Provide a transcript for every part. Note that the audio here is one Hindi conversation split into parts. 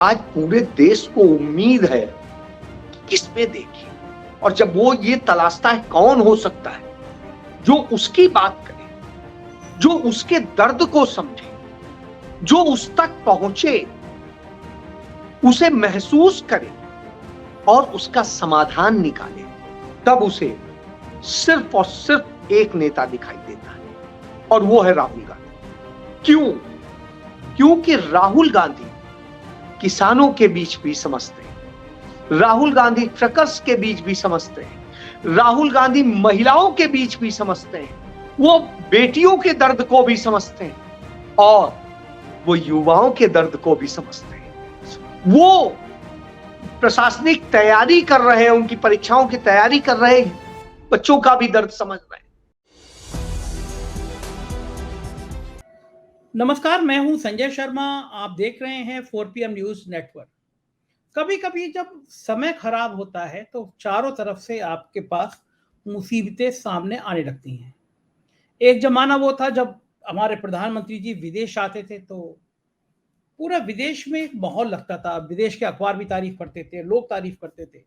आज पूरे देश को उम्मीद है कि किसमें देखें, और जब वो ये तलाशता है कौन हो सकता है जो उसकी बात करे, जो उसके दर्द को समझे, जो उस तक पहुंचे, उसे महसूस करे और उसका समाधान निकाले, तब उसे सिर्फ और सिर्फ एक नेता दिखाई देता है, और वो है राहुल गांधी। क्यों? क्योंकि राहुल गांधी किसानों के बीच भी समझते हैं, राहुल गांधी ट्रकर्स के बीच भी समझते हैं, राहुल गांधी महिलाओं के बीच भी समझते हैं, वो बेटियों के दर्द को भी समझते हैं और वो युवाओं के दर्द को भी समझते हैं। वो प्रशासनिक तैयारी कर रहे हैं, उनकी परीक्षाओं की तैयारी कर रहे बच्चों का भी दर्द समझ रहे हैं। नमस्कार, मैं हूं संजय शर्मा। आप देख रहे हैं 4PM न्यूज नेटवर्क। कभी कभी जब समय खराब होता है तो चारों तरफ से आपके पास मुसीबतें सामने आने लगती हैं। एक जमाना वो था जब हमारे प्रधानमंत्री जी विदेश आते थे तो पूरा विदेश में एक माहौल लगता था। विदेश के अखबार भी तारीफ करते थे, लोग तारीफ करते थे।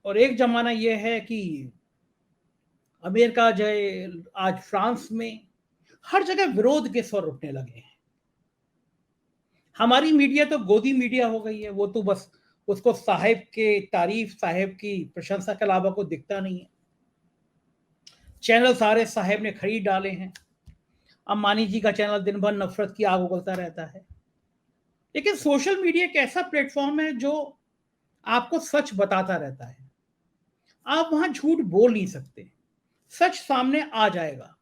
और एक जमाना ये है कि अमेरिका जो है, आज फ्रांस में हर जगह विरोध के स्वर उठने लगे हैं। हमारी मीडिया तो गोदी मीडिया हो गई है, वो तो बस उसको साहेब के तारीफ, साहेब की प्रशंसा के अलावा को दिखता नहीं है। चैनल सारे साहेब ने खरीद डाले हैं। अंबानी जी का चैनल दिन भर नफरत की आग उगलता रहता है। लेकिन सोशल मीडिया एक ऐसा प्लेटफॉर्म है जो आपको सच बताता रहता है। आप वहां झूठ बोल नहीं सकते, सच सामने आ जाएगा।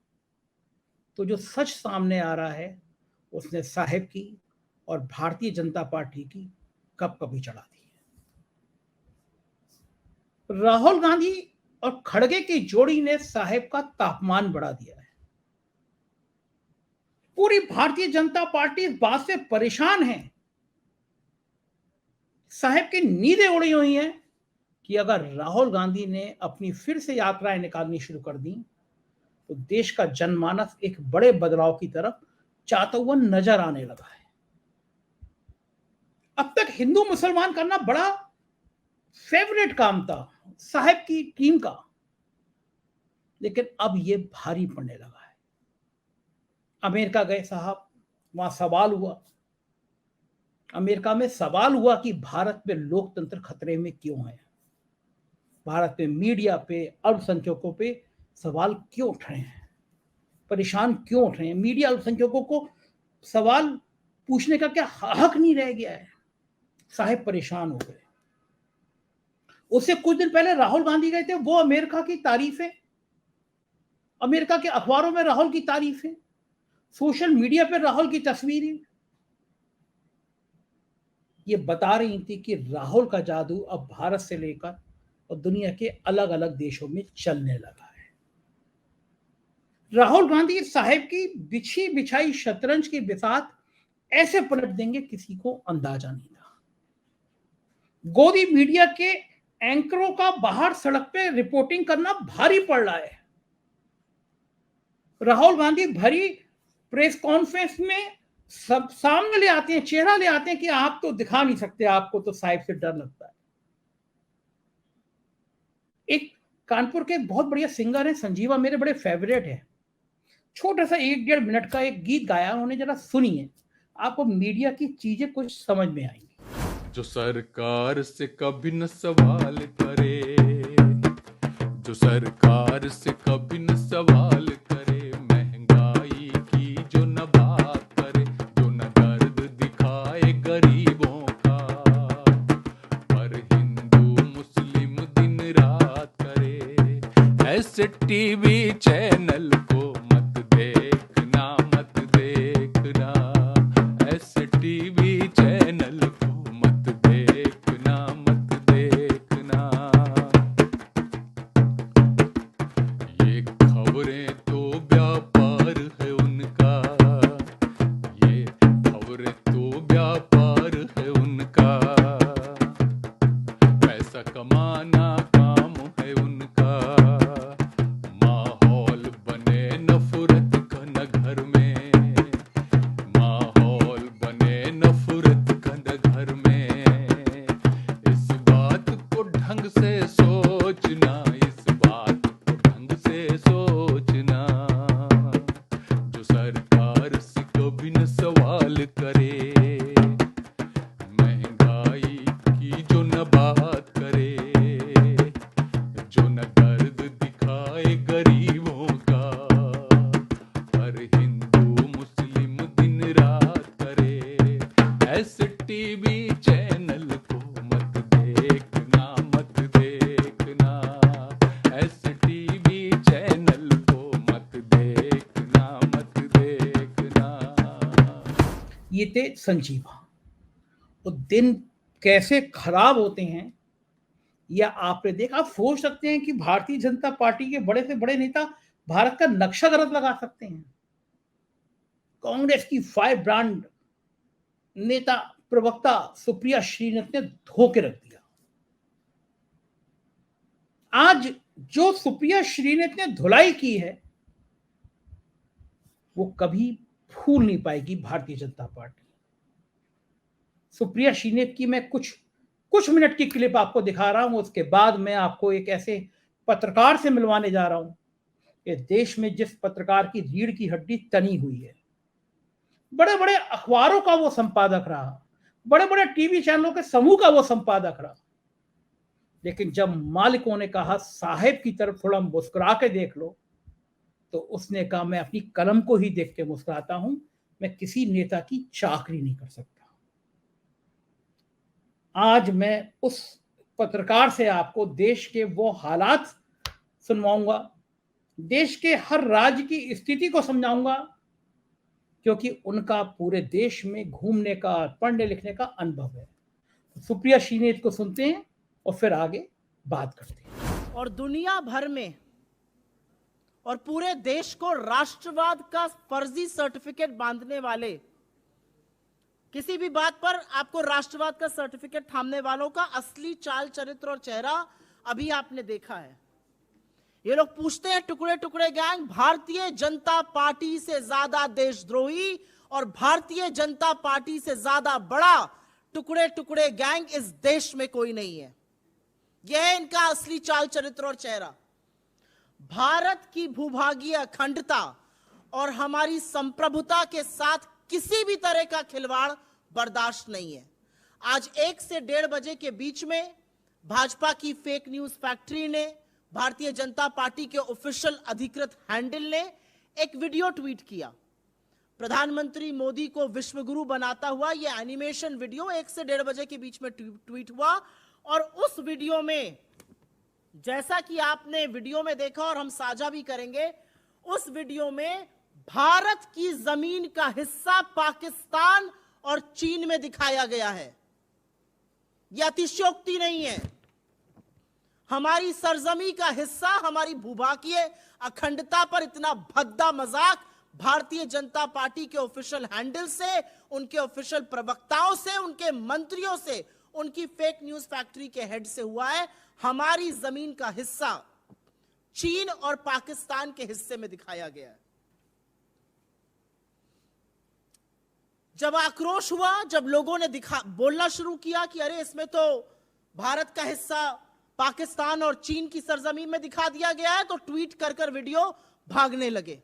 तो जो सच सामने आ रहा है उसने साहेब की और भारतीय जनता पार्टी की कब कभी चढ़ा दी है। राहुल गांधी और खड़गे की जोड़ी ने साहेब का तापमान बढ़ा दिया है। पूरी भारतीय जनता पार्टी इस बात से परेशान है, साहेब की नींदें उड़ी हुई हैं कि अगर राहुल गांधी ने अपनी फिर से यात्राएं निकालनी शुरू कर दी तो देश का जनमानस एक बड़े बदलाव की तरफ जाता हुआ नजर आने लगा है। अब तक हिंदू मुसलमान करना बड़ा फेवरेट काम था साहेब की टीम का, लेकिन अब यह भारी पड़ने लगा है। अमेरिका गए साहब, वहां सवाल हुआ, अमेरिका में सवाल हुआ कि भारत में लोकतंत्र खतरे में क्यों है, भारत में मीडिया पे, अल्पसंख्यकों पे सवाल क्यों उठ रहे हैं, परेशान क्यों उठ रहे हैं। मीडिया अल्पसंख्यकों को सवाल पूछने का क्या हक नहीं रह गया है। साहेब परेशान हो गए। उससे कुछ दिन पहले राहुल गांधी गए थे, वो अमेरिका की तारीफें, अमेरिका के अखबारों में राहुल की तारीफें, सोशल मीडिया पर राहुल की तस्वीरें, ये बता रही थी कि राहुल का जादू अब भारत से लेकर और दुनिया के अलग अलग देशों में चलने लगा है। राहुल गांधी साहेब की बिछी बिछाई शतरंज की बिसात ऐसे पलट देंगे, किसी को अंदाजा नहीं था। गोदी मीडिया के एंकरों का बाहर सड़क पे रिपोर्टिंग करना भारी पड़ रहा है। राहुल गांधी भरी प्रेस कॉन्फ्रेंस में सब सामने ले आते हैं, चेहरा ले आते हैं कि आप तो दिखा नहीं सकते, आपको तो साहिब से डर लगता है। एक कानपुर के बहुत बढ़िया सिंगर है संजीवा, मेरे बड़े फेवरेट है। छोटा सा 1-1.5 मिनट का एक गीत गाया उन्होंने, जरा सुनिए, आपको मीडिया की चीजें कुछ समझ में आएंगी। जो सरकार से कभी न सवाल करे, जो सरकार से कभी न सवाल करे, महंगाई की जो न बात करे, जो न दर्द दिखाए गरीबों का, पर हिंदू मुस्लिम दिन रात करे, ऐसे टीवी चैनल को मत देखना, मत देखना, ऐसे टीवी चैनल को मत देखना, मत देखना। ये खबरें तो व्यापार है उनका, ये खबरें तो व्यापार है उनका, पैसा कमाना काम है उनका, माहौल टीवी चैनल को मत देखना, मत देखना, ऐसे टीवी चैनल को मत देखना, मत देखना। ये थे संजीवा। तो दिन कैसे खराब होते हैं या आपने देखा। आप सोच सकते हैं कि भारतीय जनता पार्टी के बड़े से बड़े नेता भारत का नक्शा गलत लगा सकते हैं। कांग्रेस की फायर ब्रांड नेता प्रवक्ता सुप्रिया श्रीनाथ ने धो के रख दिया। आज जो सुप्रिया श्रीनाथ ने धुलाई की है वो कभी भूल नहीं पाएगी भारतीय जनता पार्टी। सुप्रिया श्रीनाथ की मैं कुछ मिनट की क्लिप आपको दिखा रहा हूं, उसके बाद मैं आपको एक ऐसे पत्रकार से मिलवाने जा रहा हूं कि देश में जिस पत्रकार की रीढ़ की हड्डी तनी हुई है, बड़े बड़े अखबारों का वो संपादक रहा, बड़े बड़े टीवी चैनलों के समूह का वो संपादक रहा, लेकिन जब मालिकों ने कहा साहेब की तरफ थोड़ा मुस्कुरा के देख लो, तो उसने कहा मैं अपनी कलम को ही देख के मुस्कुराता हूं, मैं किसी नेता की चाकरी नहीं कर सकता। आज मैं उस पत्रकार से आपको देश के वो हालात सुनवाऊंगा, देश के हर राज्य की स्थिति को समझाऊंगा, क्योंकि उनका पूरे देश में घूमने का, पढ़ने लिखने का अनुभव है। सुप्रिया श्रीनाथ को सुनते हैं और फिर आगे बात करते हैं। और दुनिया भर में और पूरे देश को राष्ट्रवाद का फर्जी सर्टिफिकेट बांधने वाले, किसी भी बात पर आपको राष्ट्रवाद का सर्टिफिकेट थामने वालों का असली चाल चरित्र और चेहरा अभी आपने देखा है। ये लोग पूछते हैं टुकड़े टुकड़े गैंग भारतीय जनता पार्टी से ज्यादा देशद्रोही और भारतीय जनता पार्टी से ज्यादा बड़ा टुकड़े टुकड़े गैंग इस देश में कोई नहीं है। यह है इनका असली चाल चरित्र और चेहरा। भारत की भूभागीय अखंडता और हमारी संप्रभुता के साथ किसी भी तरह का खिलवाड़ बर्दाश्त नहीं है। आज 1 से 1:30 बजे के बीच में भाजपा की फेक न्यूज फैक्ट्री ने, भारतीय जनता पार्टी के ऑफिशियल अधिकृत हैंडल ने एक वीडियो ट्वीट किया। प्रधानमंत्री मोदी को विश्वगुरु बनाता हुआ यह एनिमेशन वीडियो 1 से 1:30 बजे के बीच में ट्वीट हुआ। और उस वीडियो में, जैसा कि आपने वीडियो में देखा और हम साझा भी करेंगे, उस वीडियो में भारत की जमीन का हिस्सा पाकिस्तान और चीन में दिखाया गया है। यह अतिशयोक्ति नहीं है। हमारी सरजमी का हिस्सा, हमारी भूभागीय अखंडता पर इतना भद्दा मजाक भारतीय जनता पार्टी के ऑफिशियल हैंडल से, उनके ऑफिशियल प्रवक्ताओं से, उनके मंत्रियों से, उनकी फेक न्यूज फैक्ट्री के हेड से हुआ है। हमारी जमीन का हिस्सा चीन और पाकिस्तान के हिस्से में दिखाया गया है। जब आक्रोश हुआ, जब लोगों ने बोलना शुरू किया कि अरे इसमें तो भारत का हिस्सा पाकिस्तान और चीन की सरजमीन में दिखा दिया गया है, तो ट्वीट कर वीडियो भागने लगे।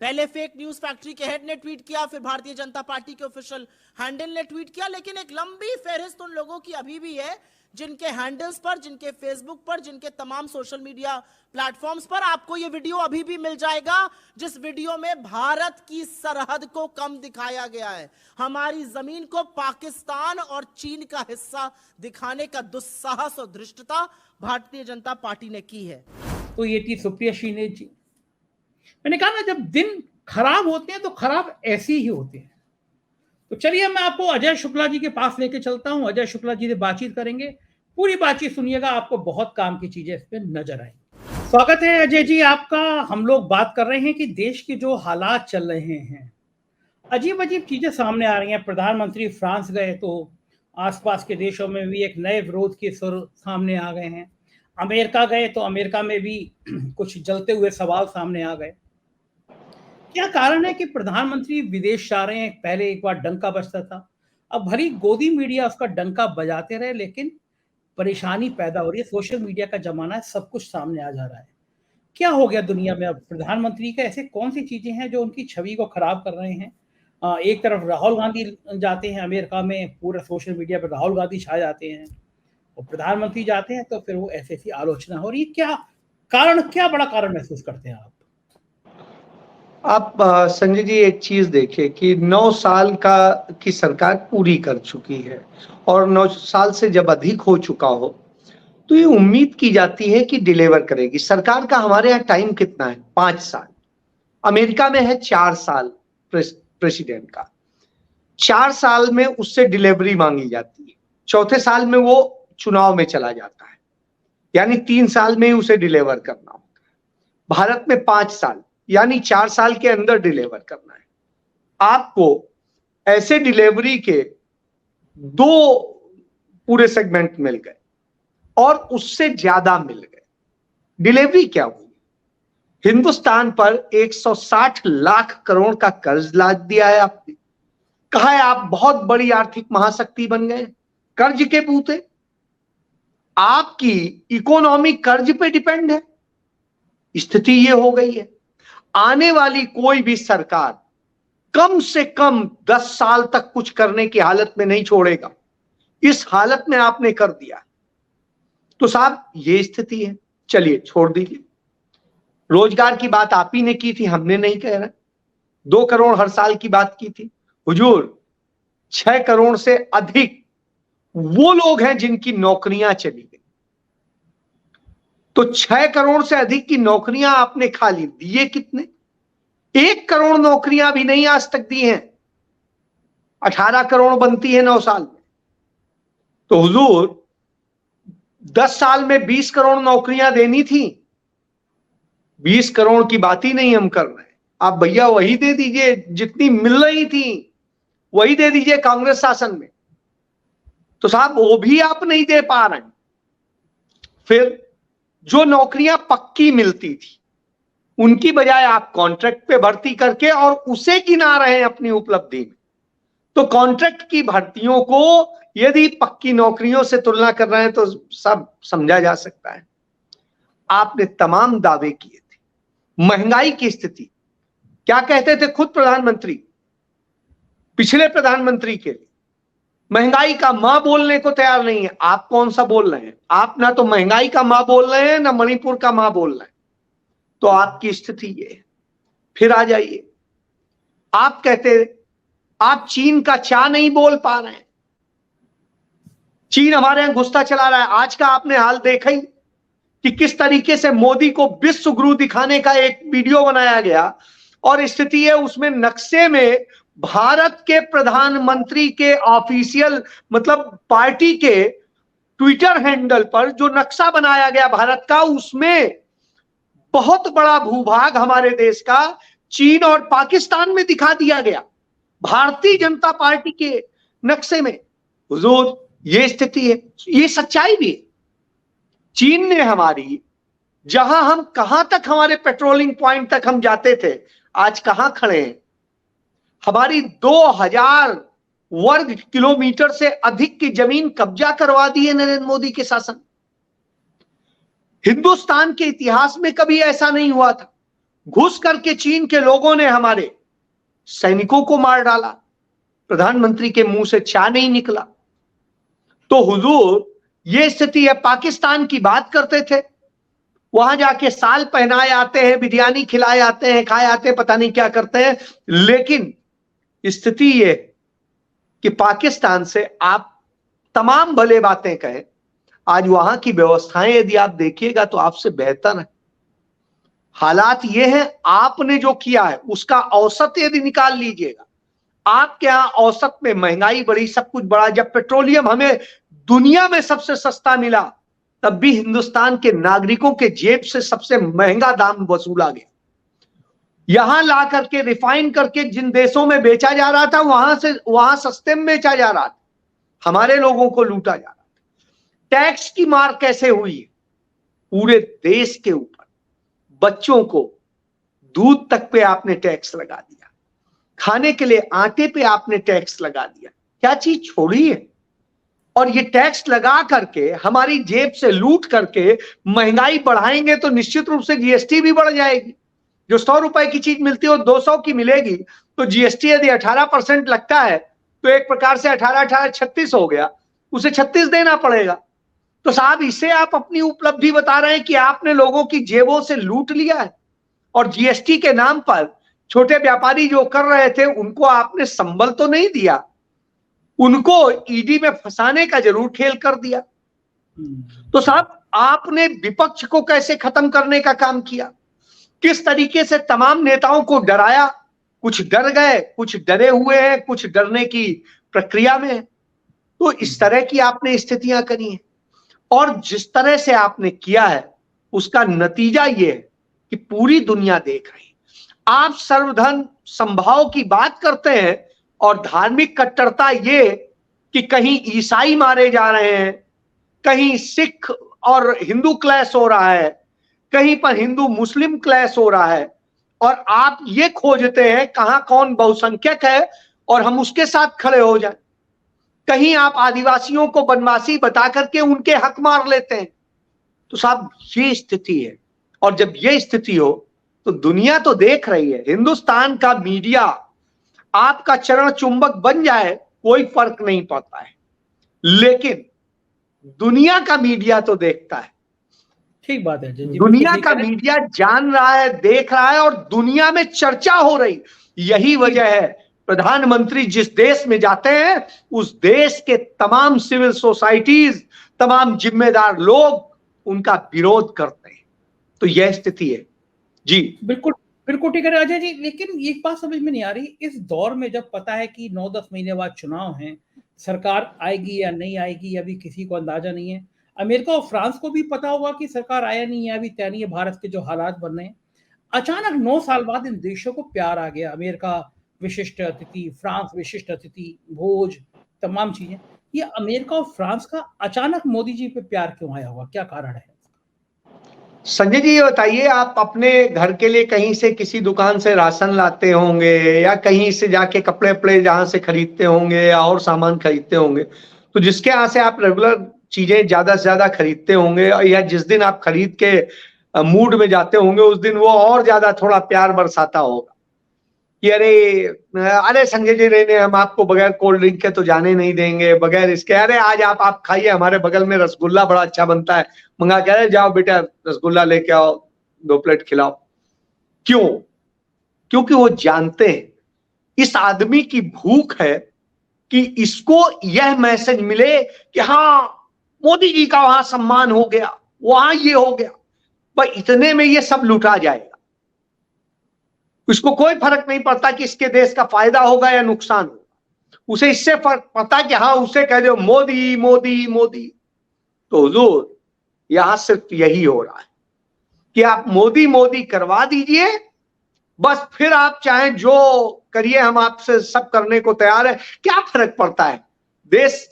पहले फेक न्यूज फैक्ट्री के हेड ने ट्वीट किया, फिर भारतीय जनता पार्टी के ऑफिशियल हैंडल ने ट्वीट किया। लेकिन एक लंबी फहरिस्त उन लोगों की अभी भी है जिनके हैंडल्स पर, जिनके फेसबुक पर, जिनके तमाम सोशल मीडिया प्लेटफॉर्म्स पर आपको यह वीडियो अभी भी मिल जाएगा, जिस वीडियो में भारत की सरहद को कम दिखाया गया है। हमारी जमीन को पाकिस्तान और चीन का हिस्सा दिखाने का दुस्साहस और धृष्टता भारतीय जनता पार्टी ने की है। तो ये थी सुप्रिया श्रीनाथ जी। मैंने कहा ना, जब दिन खराब होते हैं तो खराब ऐसे ही होते हैं। तो चलिए मैं आपको अजय शुक्ला जी के पास लेके चलता हूं। अजय शुक्ला जी से बातचीत करेंगे, पूरी बातचीत सुनिएगा, आपको बहुत काम की चीजें इस पे नजर आएंगी। स्वागत है अजय जी आपका। हम लोग बात कर रहे हैं कि देश के जो हालात चल रहे हैं, अजीब अजीब चीजें सामने आ रही हैं। प्रधानमंत्री फ्रांस गए तो आसपास के देशों में भी एक नए विरोध के सुर सामने आ गए हैं। अमेरिका गए तो अमेरिका में भी कुछ जलते हुए सवाल सामने आ गए। क्या कारण है कि प्रधानमंत्री विदेश जा रहे हैं? पहले एक बार डंका बजता था, अब भरी गोदी मीडिया उसका डंका बजाते रहे, लेकिन परेशानी पैदा हो रही है। सोशल मीडिया का जमाना है, सब कुछ सामने आ जा रहा है। क्या हो गया दुनिया में? अब प्रधानमंत्री के ऐसे कौन सी चीजें हैं जो उनकी छवि को खराब कर रहे हैं? एक तरफ राहुल गांधी जाते हैं अमेरिका में, पूरा सोशल मीडिया पर राहुल गांधी छा जाते हैं, और प्रधानमंत्री जाते हैं तो फिर वो ऐसी आलोचना हो रही है। क्या कारण, क्या बड़ा कारण महसूस करते हैं आप? आप संजय जी एक चीज देखिए कि 9 साल की सरकार पूरी कर चुकी है और 9 साल से जब अधिक हो चुका हो तो ये उम्मीद की जाती है कि डिलीवर करेगी। सरकार का हमारे यहाँ टाइम कितना है? 5 साल। अमेरिका में है 4 साल प्रेसिडेंट का। 4 साल में उससे डिलीवरी मांगी जाती है, चौथे साल में वो चुनाव में चला जाता है, यानी 3 साल में ही उसे डिलीवर करना होता है। भारत में 5 साल यानी 4 साल के अंदर डिलीवर करना है। आपको ऐसे डिलीवरी के 2 पूरे सेगमेंट मिल गए और उससे ज्यादा मिल गए। डिलीवरी क्या हुई? हिंदुस्तान पर 160 लाख करोड़ का कर्ज लाद दिया है आपने। कहा है आप बहुत बड़ी आर्थिक महाशक्ति बन गए, कर्ज के बूते। आपकी इकोनॉमी कर्ज पे डिपेंड है। स्थिति ये हो गई है, आने वाली कोई भी सरकार कम से कम 10 साल तक कुछ करने की हालत में नहीं छोड़ेगा। इस हालत में आपने कर दिया तो साहब ये स्थिति है। चलिए छोड़ दीजिए, रोजगार की बात आप ही ने की थी, हमने नहीं कह रहे। 2 करोड़ हर साल की बात की थी हुजूर। 6 करोड़ से अधिक वो लोग हैं जिनकी नौकरियां चली गई। तो 6 करोड़ से अधिक की नौकरियां आपने खा ली। दिए कितने? 1 करोड़ नौकरियां भी नहीं आज तक दी हैं। 18 करोड़ बनती है 9 साल में। तो हुजूर 10 साल में 20 करोड़ नौकरियां देनी थी। 20 करोड़ की बात ही नहीं हम कर रहे हैं। आप भैया वही दे दीजिए जितनी मिल रही थी, वही दे दीजिए कांग्रेस शासन में। तो साहब वो भी आप नहीं दे पा रहे हैं। फिर जो नौकरियां पक्की मिलती थी उनकी बजाय आप कॉन्ट्रैक्ट पे भर्ती करके और उसे गिना रहे हैं अपनी उपलब्धि में। तो कॉन्ट्रैक्ट की भर्तियों को यदि पक्की नौकरियों से तुलना कर रहे हैं तो सब समझा जा सकता है। आपने तमाम दावे किए थे। महंगाई की स्थिति क्या कहते थे खुद प्रधानमंत्री, पिछले प्रधानमंत्री के लिए महंगाई का मां बोलने को तैयार नहीं है। आप कौन सा बोल रहे हैं? आप ना तो महंगाई का मां बोल रहे हैं ना मणिपुर का मां बोल रहे हैं। तो आपकी स्थिति ये है। फिर आ जाइए, आप कहते आप चीन का चा नहीं बोल पा रहे हैं। चीन हमारे यहां घुसता चला रहा है। आज का आपने हाल देखा ही कि किस तरीके से मोदी को विश्व गुरु दिखाने का एक वीडियो बनाया गया और स्थिति है उसमें नक्शे में भारत के प्रधानमंत्री के ऑफिशियल मतलब पार्टी के ट्विटर हैंडल पर जो नक्शा बनाया गया भारत का, उसमें बहुत बड़ा भूभाग हमारे देश का चीन और पाकिस्तान में दिखा दिया गया भारतीय जनता पार्टी के नक्शे में। हुजूर ये स्थिति है, ये सच्चाई भी है। चीन ने हमारी, जहां हम कहां तक हमारे पेट्रोलिंग पॉइंट तक हम जाते थे, आज कहां खड़े हैं? हमारी 2000 वर्ग किलोमीटर से अधिक की जमीन कब्जा करवा दी है नरेंद्र मोदी के शासन। हिंदुस्तान के इतिहास में कभी ऐसा नहीं हुआ था। घुस करके चीन के लोगों ने हमारे सैनिकों को मार डाला, प्रधानमंत्री के मुंह से चा नहीं निकला। तो हुजूर ये स्थिति है। पाकिस्तान की बात करते थे, वहां जाके साल पहनाए आते हैं, बिरयानी खिलाए आते हैं, खाए आते हैं, पता नहीं क्या करते हैं। लेकिन स्थिति ये कि पाकिस्तान से आप तमाम भले बातें कहें, आज वहां की व्यवस्थाएं यदि आप देखिएगा तो आपसे बेहतर है। हालात ये हैं, आपने जो किया है उसका औसत यदि निकाल लीजिएगा, आपके यहां औसत में महंगाई बढ़ी, सब कुछ बढ़ा। जब पेट्रोलियम हमें दुनिया में सबसे सस्ता मिला तब भी हिंदुस्तान के नागरिकों के जेब से सबसे महंगा दाम वसूला गया। यहां ला करके रिफाइन करके जिन देशों में बेचा जा रहा था वहां सस्ते में बेचा जा रहा था, हमारे लोगों को लूटा जा रहा था। टैक्स की मार कैसे हुई? पूरे देश के ऊपर, बच्चों को दूध तक पे आपने टैक्स लगा दिया, खाने के लिए आटे पे आपने टैक्स लगा दिया। क्या चीज छोड़ी है? और ये टैक्स लगा करके हमारी जेब से लूट करके महंगाई बढ़ाएंगे तो निश्चित रूप से जीएसटी भी बढ़ जाएगी। जो 100 रुपए की चीज मिलती है वो 200 की मिलेगी, तो जीएसटी यदि 18% लगता है तो एक प्रकार से 18 36 हो गया, उसे 36 देना पड़ेगा। तो साहब इसे आप अपनी उपलब्धि बता रहे हैं कि आपने लोगों की जेबों से लूट लिया है और जीएसटी के नाम पर छोटे व्यापारी जो कर रहे थे उनको आपने संबल तो नहीं दिया, उनको ईडी में फंसाने का जरूर खेल कर दिया। तो साहब आपने विपक्ष को कैसे खत्म करने का काम किया, किस तरीके से तमाम नेताओं को डराया, कुछ डर गए, कुछ डरे हुए हैं, कुछ डरने की प्रक्रिया में है। तो इस तरह की आपने स्थितियां करी हैं और जिस तरह से आपने किया है उसका नतीजा ये है कि पूरी दुनिया देख रही है। आप सर्वधर्म समभाव की बात करते हैं और धार्मिक कट्टरता ये कि कहीं ईसाई मारे जा रहे हैं, कहीं सिख और हिंदू क्लैश हो रहा है, कहीं पर हिंदू मुस्लिम क्लैश हो रहा है, और आप ये खोजते हैं कहां कौन बहुसंख्यक है और हम उसके साथ खड़े हो जाएं। कहीं आप आदिवासियों को बनवासी बता करके उनके हक मार लेते हैं। तो साहब ये स्थिति है, और जब ये स्थिति हो तो दुनिया तो देख रही है। हिंदुस्तान का मीडिया आपका चरण चुंबक बन जाए कोई फर्क नहीं पड़ता है, लेकिन दुनिया का मीडिया तो देखता है। ठीक बात है जी, दुनिया का मीडिया जान रहा है, देख रहा है और दुनिया में चर्चा हो रही। यही वजह है प्रधानमंत्री जिस देश में जाते हैं उस देश के तमाम सिविल सोसाइटीज, तमाम जिम्मेदार लोग उनका विरोध करते हैं। तो यह स्थिति है जी। बिल्कुल बिल्कुल ठीक है अजय जी, लेकिन एक बात समझ में नहीं आ रही, इस दौर में जब पता है कि 9-10 महीने बाद चुनाव हैं, सरकार आएगी या नहीं आएगी अभी किसी को अंदाजा नहीं है। अमेरिका और फ्रांस को भी पता होगा कि सरकार आया नहीं है, अभी तय नहीं है भारत के जो हालात बन रहे हैं। अचानक 9 साल बाद इन देशों को प्यार आ गया, अमेरिका विशिष्ट अतिथि, फ्रांस विशिष्ट अतिथि, भोज, तमाम चीजें। ये अमेरिका और फ्रांस का अचानक मोदी जी पे प्यार क्यों आया होगा, क्या कारण है? संजय जी ये बताइए, आप अपने घर के लिए कहीं से किसी दुकान से राशन लाते होंगे या कहीं से जाके कपड़े वपड़े जहां से खरीदते होंगे या और सामान खरीदते होंगे, तो जिसके यहाँ से आप रेगुलर चीजें ज्यादा से ज्यादा खरीदते होंगे या जिस दिन आप खरीद के मूड में जाते होंगे उस दिन वो और ज्यादा थोड़ा प्यार बरसाता होगा कि अरे संजय जी नहीं, हम आपको बगैर कोल्ड ड्रिंक के तो जाने नहीं देंगे, बगैर इसके, अरे आज आप खाइए, हमारे बगल में रसगुल्ला बड़ा अच्छा बनता है, मंगा के अरे जाओ बेटा रसगुल्ला लेके आओ, 2 प्लेट खिलाओ। क्यों? क्योंकि वो जानते हैं इस आदमी की भूख है कि इसको यह मैसेज मिले कि हाँ मोदी जी का वहां सम्मान हो गया, वहां ये हो गया, पर इतने में ये सब लुटा जाएगा। उसको कोई फर्क नहीं पड़ता कि इसके देश का फायदा होगा या नुकसान होगा, उसे इससे फर्क पड़ता कि हाँ उसे कह दो मोदी मोदी मोदी। तो हुजूर यहां सिर्फ यही हो रहा है कि आप मोदी मोदी करवा दीजिए, बस फिर आप चाहें जो करिए, हम आपसे सब करने को तैयार है, क्या फर्क पड़ता है देश।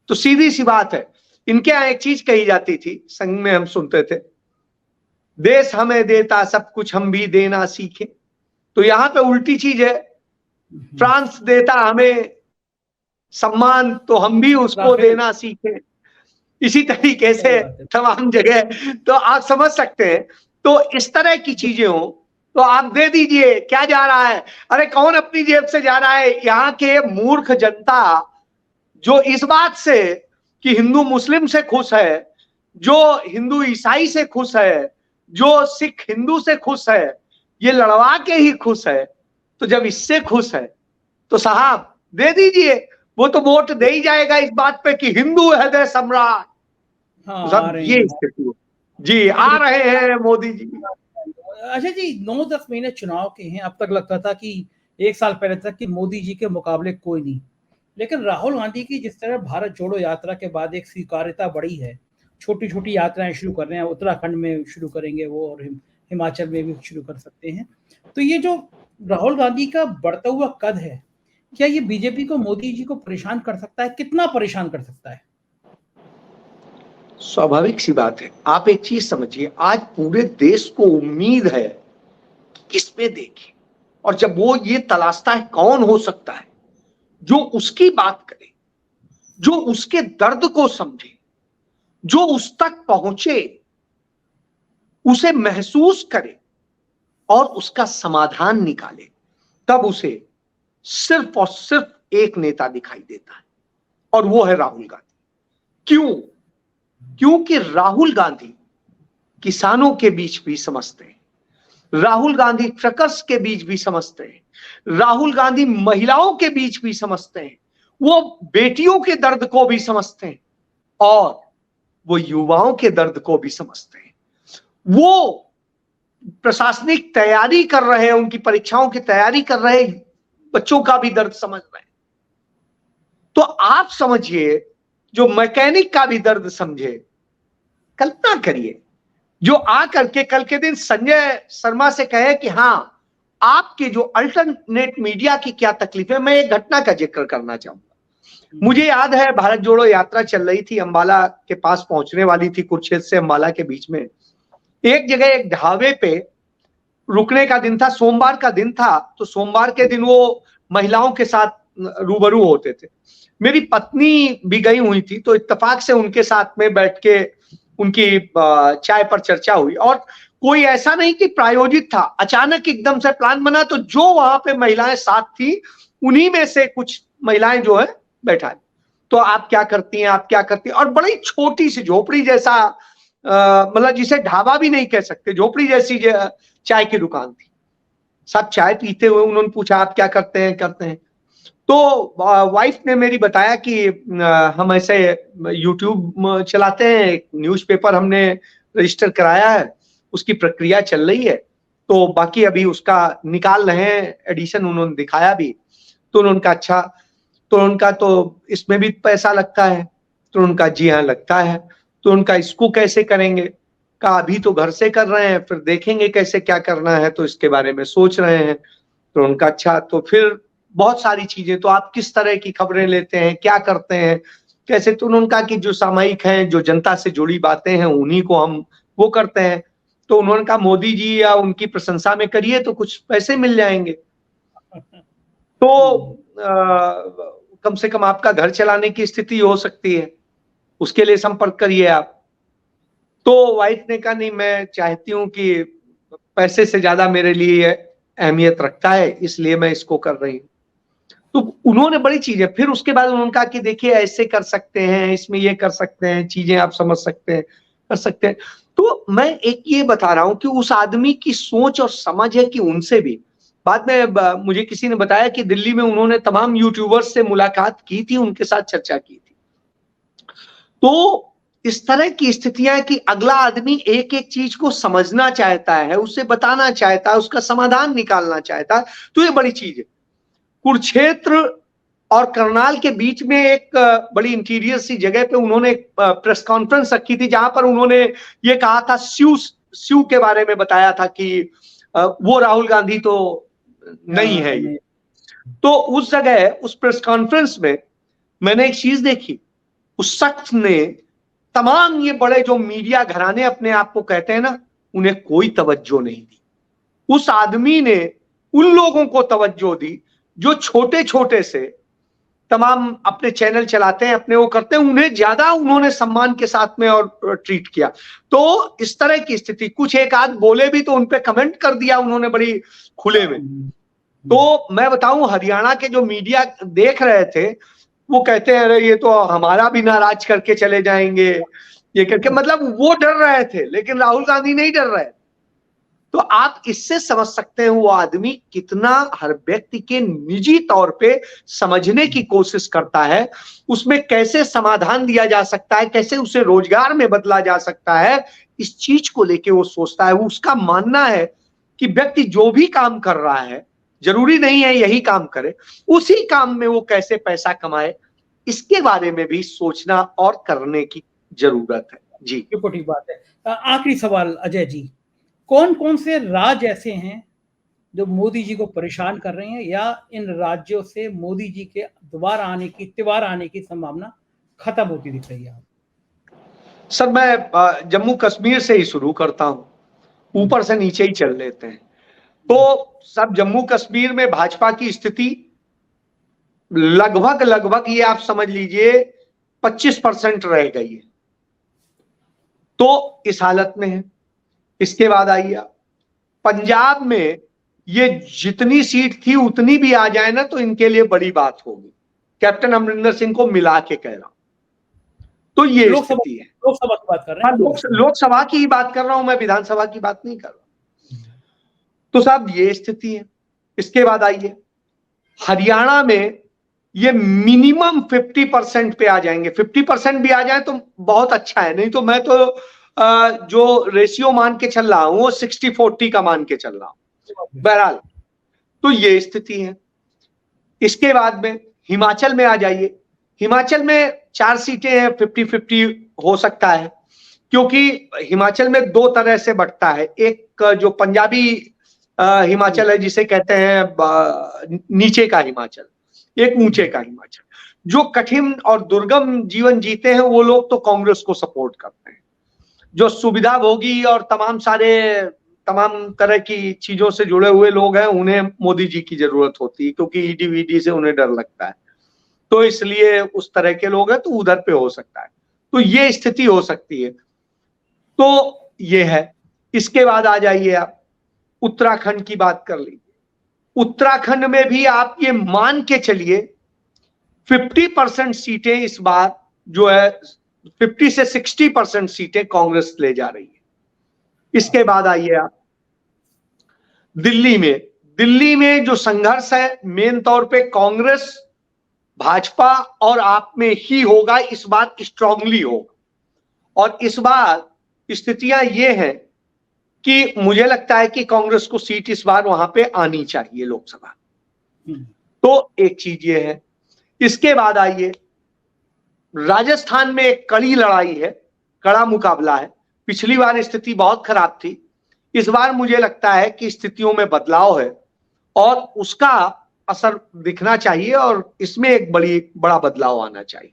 तो सीधी सी बात है, इनके यहां एक चीज कही जाती थी, संघ में हम सुनते थे, देश हमें देता सब कुछ हम भी देना सीखे। तो यहां पे उल्टी चीज है, फ्रांस देता हमें सम्मान तो हम भी उसको देना सीखे। इसी तरीके से तमाम जगह, तो आप समझ सकते हैं। तो इस तरह की चीजें हो तो आप दे दीजिए, क्या जा रहा है, अरे कौन अपनी जेब से जा रहा है। यहाँ के मूर्ख जनता जो इस बात से कि हिंदू मुस्लिम से खुश है, जो हिंदू ईसाई से खुश है, जो सिख हिंदू से खुश है, ये लड़वा के ही खुश है। तो जब इससे खुश है तो साहब दे दीजिए, वो तो वोट दे ही जाएगा इस बात पे कि हिंदू हृदय सम्राट। हाँ, सब ये स्थिति जी, आ रहे हैं मोदी जी। अच्छा जी, 9-10 महीने चुनाव के हैं, अब तक लगता था कि 1 साल पहले तक कि मोदी जी के मुकाबले कोई नहीं, लेकिन राहुल गांधी की जिस तरह भारत जोड़ो यात्रा के बाद एक स्वीकार्यता बढ़ी है, छोटी छोटी यात्राएं शुरू कर रहे हैं, उत्तराखंड में शुरू करेंगे वो, और हिमाचल में भी शुरू कर सकते हैं। तो ये जो राहुल गांधी का बढ़ता हुआ कद है, क्या ये बीजेपी को, मोदी जी को परेशान कर सकता है? कितना परेशान कर सकता है? स्वाभाविक सी बात है। आप एक चीज समझिए, आज पूरे देश को उम्मीद है किस पे देखे, और जब वो ये तलाशता है कौन हो सकता है जो उसकी बात करे, जो उसके दर्द को समझे, जो उस तक पहुंचे, उसे महसूस करे और उसका समाधान निकाले, तब उसे सिर्फ और सिर्फ एक नेता दिखाई देता है, और वो है राहुल गांधी। क्यों? क्योंकि राहुल गांधी किसानों के बीच भी समझते हैं, राहुल गांधी ट्रकर्स के बीच भी समझते हैं, राहुल गांधी महिलाओं के बीच भी समझते हैं, वो बेटियों के दर्द को भी समझते हैं और वो युवाओं के दर्द को भी समझते हैं। वो प्रशासनिक तैयारी कर रहे हैं, उनकी परीक्षाओं की तैयारी कर रहे बच्चों का भी दर्द समझ रहे हैं। तो आप समझिए, जो मैकेनिक का भी दर्द समझे, कल्पना करिए जो आ करके कल के दिन संजय शर्मा से कहे कि हाँ, आपके जो अल्टरनेट मीडिया की क्या तकलीफ है। मैं एक घटना का जिक्र करना चाहूंगा। मुझे याद है, भारत जोड़ो यात्रा चल रही थी, अंबाला के पास पहुंचने वाली थी, कुरुक्षेत्र से अंबाला के बीच में एक जगह एक ढाबे पे रुकने का दिन था, सोमवार का दिन था। तो सोमवार के दिन वो महिलाओं के साथ रूबरू होते थे। मेरी पत्नी भी गई हुई थी, तो इत्तेफाक से उनके साथ में बैठ के उनकी चाय पर चर्चा हुई। और कोई ऐसा नहीं कि प्रायोजित था, अचानक एकदम से प्लान बना। तो जो वहां पे महिलाएं साथ थी, उन्हीं में से कुछ महिलाएं जो है बैठा, तो आप क्या करती हैं, आप क्या करती हैं। और बड़ी छोटी सी झोपड़ी जैसा, मतलब जिसे ढाबा भी नहीं कह सकते, झोपड़ी जैसी चाय की दुकान थी। सब चाय पीते हुए उन्होंने पूछा, आप क्या करते हैं, करते हैं। तो वाइफ ने मेरी बताया कि हम ऐसे यूट्यूब चलाते हैं, एक न्यूज़पेपर हमने रजिस्टर कराया है, उसकी प्रक्रिया चल रही है, तो बाकी अभी उसका निकाल रहे हैं एडिशन। उन्होंने दिखाया भी, तो उन्होंने कहा अच्छा, तो उनका तो इसमें भी पैसा लगता है। तो उनका जी हाँ लगता है। तो उनका इसको कैसे करेंगे, कहा अभी तो घर से कर रहे हैं, फिर देखेंगे कैसे क्या करना है, तो इसके बारे में सोच रहे हैं। तो उनका अच्छा, तो फिर बहुत सारी चीजें, तो आप किस तरह की खबरें लेते हैं, क्या करते हैं, कैसे। तो उन्होंने कहा कि जो सामयिक हैं, जो जनता से जुड़ी बातें हैं, उन्हीं को हम वो करते हैं। तो उन्होंने कहा मोदी जी या उनकी प्रशंसा में करिए तो कुछ पैसे मिल जाएंगे। तो कम से कम आपका घर चलाने की स्थिति हो सकती है, उसके लिए संपर्क करिए आप। तो वाइफ ने कहा नहीं, मैं चाहती हूँ कि पैसे से ज्यादा मेरे लिए अहमियत रखता है, इसलिए मैं इसको कर रही हूँ। तो उन्होंने बड़ी चीजें, फिर उसके बाद उन्होंने कहा कि देखिए ऐसे कर सकते हैं, इसमें ये कर सकते हैं, चीजें आप समझ सकते हैं, कर सकते हैं। तो मैं एक ये बता रहा हूं कि उस आदमी की सोच और समझ है कि उनसे भी बाद में मुझे किसी ने बताया कि दिल्ली में उन्होंने तमाम यूट्यूबर्स से मुलाकात की थी, उनके साथ चर्चा की थी। तो इस तरह की स्थितियां कि अगला आदमी एक एक चीज को समझना चाहता है, उसे बताना चाहता है, उसका समाधान निकालना चाहता है। तो ये बड़ी चीज है। कुरुक्षेत्र और करनाल के बीच में एक बड़ी इंटीरियर सी जगह पे उन्होंने एक प्रेस कॉन्फ्रेंस रखी थी, जहां पर उन्होंने ये कहा था, स्यू के बारे में बताया था कि वो राहुल गांधी तो नहीं है ये। तो उस जगह, उस प्रेस कॉन्फ्रेंस में मैंने एक चीज देखी, उस शख्स ने तमाम ये बड़े जो मीडिया घराने अपने आप को कहते हैं ना, उन्हें कोई तवज्जो नहीं दी। उस आदमी ने उन लोगों को तवज्जो दी जो छोटे छोटे से तमाम अपने चैनल चलाते हैं, अपने वो करते हैं, उन्हें ज्यादा उन्होंने सम्मान के साथ में और ट्रीट किया। तो इस तरह की स्थिति, कुछ एक आध बोले भी तो उनपे कमेंट कर दिया उन्होंने बड़ी खुले में। तो मैं बताऊं, हरियाणा के जो मीडिया देख रहे थे, वो कहते हैं अरे ये तो हमारा भी नाराज करके चले जाएंगे, ये करके, मतलब वो डर रहे थे, लेकिन राहुल गांधी नहीं डर रहे। तो आप इससे समझ सकते हैं वो आदमी कितना हर व्यक्ति के निजी तौर पे समझने की कोशिश करता है, उसमें कैसे समाधान दिया जा सकता है, कैसे उसे रोजगार में बदला जा सकता है, इस चीज को लेके वो सोचता है। वो उसका मानना है कि व्यक्ति जो भी काम कर रहा है, जरूरी नहीं है यही काम करे, उसी काम में वो कैसे पैसा कमाए, इसके बारे में भी सोचना और करने की जरूरत है। जी, बिल्कुल ठीक बात है। आखिरी सवाल अजय जी, कौन कौन से राज्य ऐसे हैं जो मोदी जी को परेशान कर रहे हैं, या इन राज्यों से मोदी जी के त्योहार आने की संभावना खत्म होती दिख रही है? सर मैं जम्मू कश्मीर से ही शुरू करता हूं, ऊपर से नीचे ही चल लेते हैं। तो सब जम्मू कश्मीर में भाजपा की स्थिति लगभग ये आप समझ लीजिए 25% रह गई है, तो इस हालत में है। इसके बाद आइए पंजाब में, ये जितनी सीट थी उतनी भी आ जाए ना तो इनके लिए बड़ी बात होगी, कैप्टन अमरिंदर सिंह को मिला के कह रहा हूं। तो ये स्थिति है। लोकसभा की बात कर रहे हैं? लोकसभा की ही बात कर रहा हूं मैं, विधानसभा की बात नहीं कर रहा। तो साहब ये स्थिति है। इसके बाद आइए हरियाणा में ये मिनिमम 50% पे आ जाएंगे। 50% भी आ जाए तो बहुत अच्छा है, नहीं तो मैं तो जो रेशियो मान के चल रहा हूं वो 60-40 का मान के चल रहा हूं। बहरहाल तो ये स्थिति है। इसके बाद में हिमाचल में आ जाइए। हिमाचल में 4 सीटें हैं, 50-50 हो सकता है, क्योंकि हिमाचल में 2 तरह से बढ़ता है। एक जो पंजाबी हिमाचल है जिसे कहते हैं नीचे का हिमाचल, एक ऊंचे का हिमाचल। जो कठिन और दुर्गम जीवन जीते हैं वो लोग तो कांग्रेस को सपोर्ट करते हैं। जो सुविधा भोगी और तमाम तरह की चीजों से जुड़े हुए लोग हैं उन्हें मोदी जी की जरूरत होती है, क्योंकि ईडी वीडी से उन्हें डर लगता है, तो इसलिए उस तरह के लोग हैं तो उधर पे हो सकता है। तो ये स्थिति हो सकती है। तो ये है। इसके बाद आ जाइए आप उत्तराखंड की बात कर लीजिए। उत्तराखंड में भी आप ये मान के चलिए 50% सीटें इस बार जो है 50 से 60% सीटें कांग्रेस ले जा रही है। इसके बाद आइए आप दिल्ली में। दिल्ली में जो संघर्ष है मेन तौर पे कांग्रेस, भाजपा और आप में ही होगा। इस बार स्ट्रांगली होगा। और इस बार स्थितियां ये हैं कि मुझे लगता है कि कांग्रेस को सीट इस बार वहां पे आनी चाहिए लोकसभा। तो एक चीज ये है। इसके बाद आइए राजस्थान में एक कड़ी लड़ाई है, कड़ा मुकाबला है। पिछली बार स्थिति बहुत खराब थी। इस बार मुझे लगता है कि स्थितियों में बदलाव है और उसका असर दिखना चाहिए और इसमें एक बड़ा बदलाव आना चाहिए।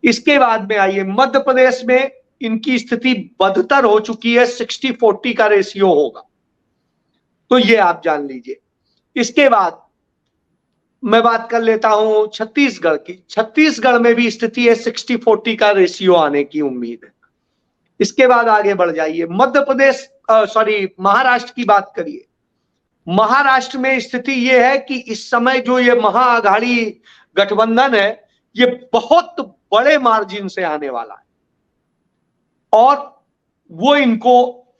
इसके बाद में आइए मध्य प्रदेश में इनकी स्थिति बदतर हो चुकी है, 60-40 का रेशियो होगा, तो ये आप जान लीजिए। इसके बाद मैं बात कर लेता हूं छत्तीसगढ़ की। छत्तीसगढ़ में भी स्थिति है, 60-40 का रेशियो आने की उम्मीद है। इसके बाद आगे बढ़ जाइए मध्य प्रदेश महाराष्ट्र की बात करिए। महाराष्ट्र में स्थिति यह है कि इस समय जो ये महाआघाड़ी गठबंधन है ये बहुत बड़े मार्जिन से आने वाला है और वो इनको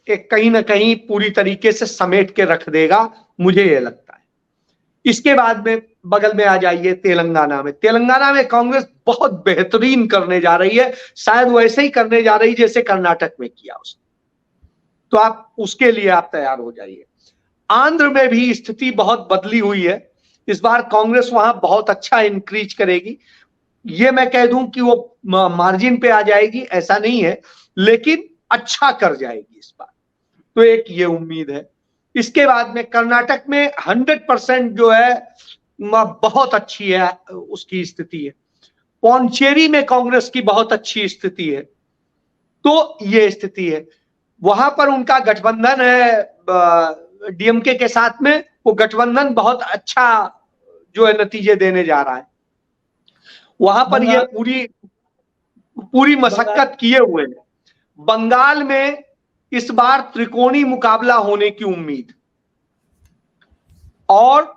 एक कहीं ना कहीं पूरी तरीके से समेट के रख देगा, मुझे ये लगता है। इसके बाद में बगल में आ जाइए तेलंगाना में। तेलंगाना में कांग्रेस बहुत बेहतरीन करने जा रही है, शायद वैसे ही करने जा रही जैसे कर्नाटक में किया उसने, तो आप उसके लिए आप तैयार हो जाइए। आंध्र में भी स्थिति बहुत बदली हुई है। इस बार कांग्रेस वहां बहुत अच्छा इंक्रीज करेगी। ये मैं कह दूं कि वो मार्जिन पे आ जाएगी ऐसा नहीं है, लेकिन अच्छा कर जाएगी इस बार, तो एक ये उम्मीद है। इसके बाद में कर्नाटक में 100% जो है बहुत अच्छी है उसकी स्थिति है। पौंचेरी में कांग्रेस की बहुत अच्छी स्थिति है, तो ये स्थिति है। वहां पर उनका गठबंधन है डीएमके के साथ में, वो गठबंधन बहुत अच्छा जो है नतीजे देने जा रहा है। वहां पर ये पूरी मशक्कत किए हुए हैं। बंगाल में इस बार त्रिकोणी मुकाबला होने की उम्मीद और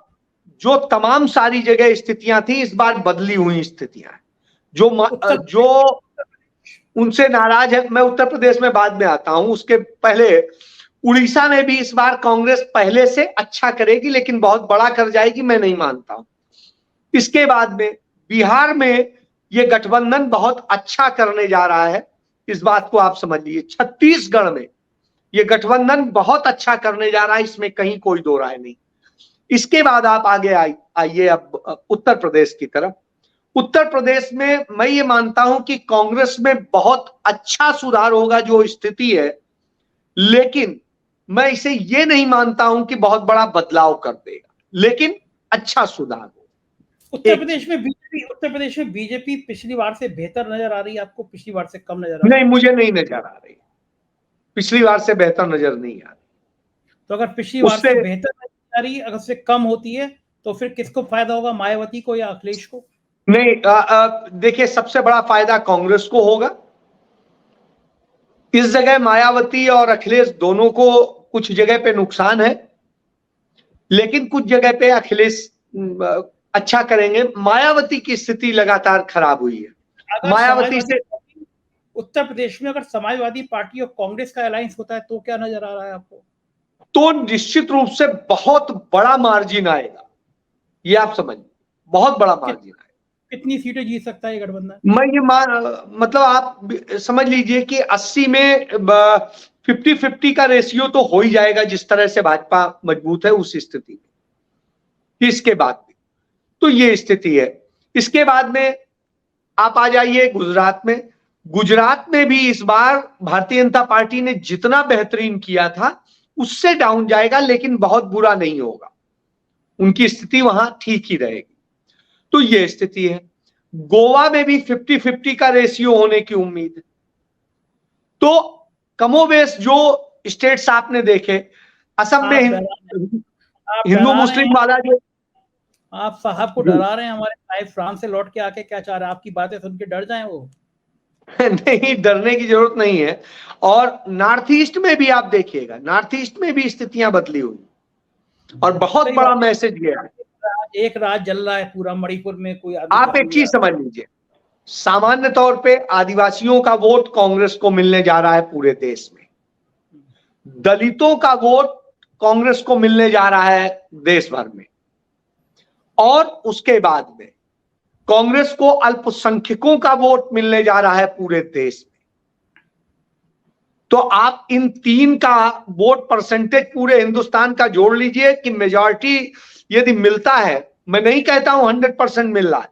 जो तमाम सारी जगह स्थितियां थी इस बार बदली हुई स्थितियां हैं। जो उनसे नाराज है, मैं उत्तर प्रदेश में बाद में आता हूं, उसके पहले उड़ीसा में भी इस बार कांग्रेस पहले से अच्छा करेगी, लेकिन बहुत बड़ा कर जाएगी मैं नहीं मानता हूं। इसके बाद में बिहार में ये गठबंधन बहुत अच्छा करने जा रहा है, इस बात को आप समझिए। छत्तीसगढ़ में ये गठबंधन बहुत अच्छा करने जा रहा है, इसमें कहीं कोई दो राय नहीं। इसके बाद आप आगे आइए अब उत्तर प्रदेश की तरफ। उत्तर प्रदेश में मैं ये मानता हूं कि कांग्रेस में बहुत अच्छा सुधार होगा जो स्थिति है, लेकिन मैं इसे ये नहीं मानता हूं कि बहुत बड़ा बदलाव कर देगा, लेकिन अच्छा सुधार होगा। उत्तर प्रदेश में बीजेपी पिछली बार से बेहतर नजर आ रही है आपको, पिछली बार से कम नजर आ रही है? नहीं, मुझे नहीं नजर आ रही, पिछली बार से बेहतर नजर नहीं आ रही। तो अगर पिछली बार से बेहतर नजर आ रही है, अगर से कम होती है तो फिर किसको फायदा होगा, मायावती को या अखिलेश को? नहीं, देखिए सबसे बड़ा फायदा कांग्रेस को होगा। इस जगह मायावती और अखिलेश दोनों को कुछ जगह पे नुकसान है, लेकिन कुछ जगह पे अखिलेश अच्छा करेंगे। मायावती की स्थिति लगातार खराब हुई है। मायावती से उत्तर प्रदेश में अगर समाजवादी पार्टी और कांग्रेस का अलायंस होता है तो क्या नजर आ रहा है आपको? तो निश्चित रूप से बहुत बड़ा मार्जिन आएगा, ये आप समझिए, बहुत बड़ा मार्जिन आएगा। कितनी सीटें जीत सकता है ये गठबंधन? मैं ये मतलब आप समझ लीजिए कि 80 में 50-50 का रेशियो तो हो ही जाएगा, जिस तरह से भाजपा मजबूत है उस स्थिति में। इसके बाद में तो ये स्थिति है। इसके बाद में आप आ जाइए गुजरात में। गुजरात में भी इस बार भारतीय जनता पार्टी ने जितना बेहतरीन किया था उससे डाउन जाएगा, लेकिन बहुत बुरा नहीं होगा, उनकी स्थिति वहां ठीक ही रहेगी। तो ये स्थिति है। गोवा में भी 50-50 का रेशियो होने की उम्मीद है। तो कमोबेश जो स्टेट्स आपने देखे, असम में हिंदू मुस्लिम वाला जो, आप साहब को डरा रहे हैं। हमारे साहब फ्रांस से लौट के आके क्या चाह रहे हैं? आपकी बातें सुन के डर जाएं वो? नहीं, डरने की जरूरत नहीं है। और नॉर्थ ईस्ट में भी आप देखिएगा, नॉर्थ ईस्ट में भी स्थितियां बदली हुई और बहुत बड़ा मैसेज गया है। एक राज जल रहा है पूरा मणिपुर में, कोई आप एक चीज समझ लीजिए, सामान्य तौर पे आदिवासियों का वोट कांग्रेस को मिलने जा रहा है पूरे देश में, दलितों का वोट कांग्रेस को मिलने जा रहा है देश भर में, और उसके बाद में कांग्रेस को अल्पसंख्यकों का वोट मिलने जा रहा है पूरे देश में। तो आप इन तीन का वोट परसेंटेज पूरे हिंदुस्तान का जोड़ लीजिए कि मेजॉरिटी यदि मिलता है, मैं नहीं कहता हूं 100% मिल रहा है,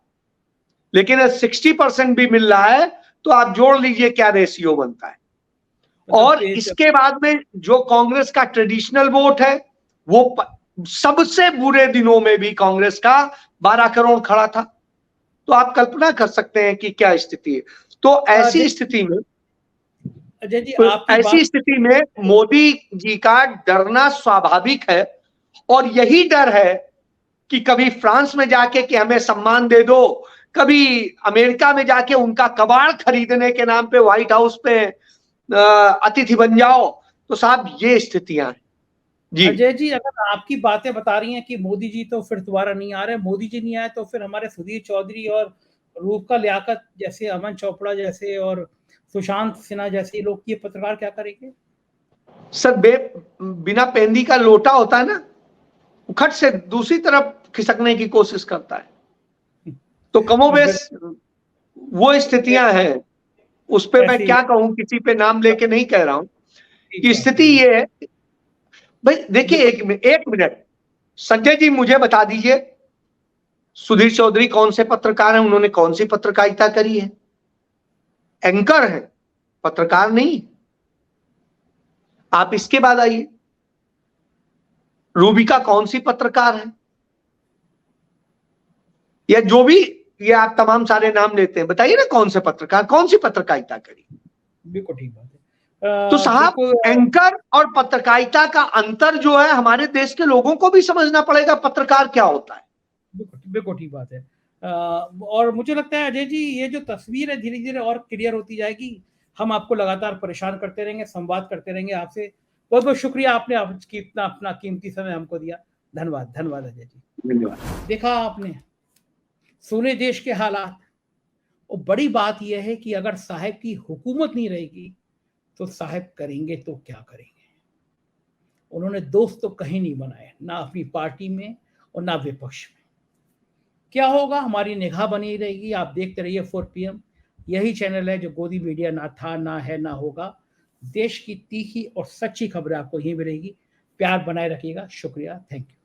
लेकिन 60% भी मिल रहा है, तो आप जोड़ लीजिए क्या रेशियो बनता है। और इसके बाद में जो कांग्रेस का ट्रेडिशनल वोट है, वो सबसे बुरे दिनों में भी कांग्रेस का 12 करोड़ खड़ा था। तो आप कल्पना कर सकते हैं कि क्या स्थिति है। तो ऐसी स्थिति में अजय जी, ऐसी स्थिति में मोदी जी का डरना स्वाभाविक है। और यही डर है कि कभी फ्रांस में जाके कि हमें सम्मान दे दो, कभी अमेरिका में जाके उनका कबाड़ खरीदने के नाम पे व्हाइट हाउस पे अतिथि बन जाओ। तो साहब ये स्थितियां हैं जी। अजय जी, अगर आपकी बातें बता रही हैं कि मोदी जी तो फिर दोबारा नहीं आ रहे, मोदी जी नहीं आए तो फिर हमारे सुधीर चौधरी और रूपका लियाकत जैसे, अमन चोपड़ा जैसे और सुशांत सिन्हा जैसे लोग, ये पत्रकार क्या करेंगे? सर, बिना पेंदी का लोटा होता है ना, उखट से दूसरी तरफ खिसकने की कोशिश करता है। तो कमोबेश वो स्थितियां हैं। उस पे मैं क्या कहूं, किसी पे नाम लेके नहीं कह रहा हूं कि स्थिति ये है। भाई देखिए, एक मिनट संजय जी, मुझे बता दीजिए, सुधीर चौधरी कौन से पत्रकार हैं? उन्होंने कौन सी पत्रकारिता करी है? एंकर है, पत्रकार नहीं। आप इसके बाद आइए, रूबिका कौन सी पत्रकार है? या जो भी ये आप तमाम सारे नाम लेते हैं, बताइए ना कौन से पत्रकार, कौन सी पत्रकारिता करी? बिल्कुल ठीक बात है। तो साहब, एंकर और पत्रकारिता का अंतर जो है हमारे देश के लोगों को भी समझना पड़ेगा, पत्रकार क्या होता है। बिल्कुल ठीक बात है। और मुझे लगता है अजय जी, ये जो तस्वीर है धीरे धीरे और क्लियर होती जाएगी। हम आपको लगातार परेशान करते रहेंगे, संवाद करते रहेंगे आपसे। बहुत बहुत शुक्रिया, आपने इतना अपना कीमती समय हमको दिया। धन्यवाद, धन्यवाद अजय जी, धन्यवाद। देखा आपने, सुने देश के हालात। और बड़ी बात यह है कि अगर साहब की हुकूमत नहीं रहेगी तो साहब करेंगे तो क्या करेंगे। उन्होंने दोस्त तो कहीं नहीं बनाए, ना अपनी पार्टी में और ना विपक्ष में। क्या होगा, हमारी निगाह बनी रहेगी। आप देखते रहिए 4 PM। यही चैनल है जो गोदी मीडिया ना था, ना है, ना होगा। देश की तीखी और सच्ची खबरें आपको यहीं मिलेगी। प्यार बनाए रखिएगा। शुक्रिया, थैंक यू।